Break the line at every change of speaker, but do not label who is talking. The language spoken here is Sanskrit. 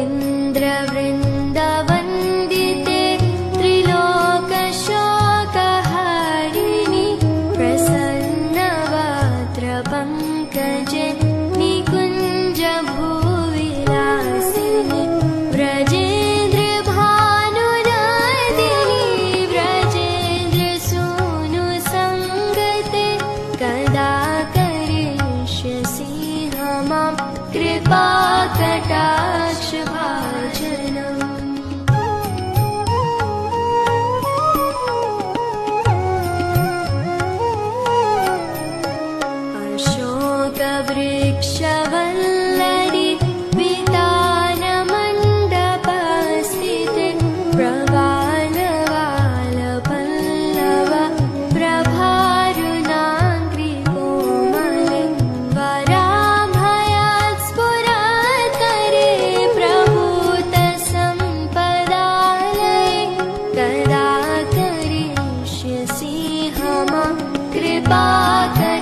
इन्द्रवृन्दवन्दिते त्रिलोकशोकहारिणि प्रसन्नवक्त्रपङ्कजे निकुञ्जभूविलासिनि व्रजेन्द्रभानुनन्दिनि व्रजेन्द्रसूनुसङ्गते कदा करिष्यसि मां कृपाकटाक्षभाजनम्। अशोकवृक्षवल्लरि वितानमण्डपस्थिते प्रवालवालपल्लव प्रभारुणाङ्घ्रिकोमले वराभयात् स्फुरत्करे प्रभूतसम्पदालये कदा करिष्यसि मां कृपाकटाक्षभाजनम्।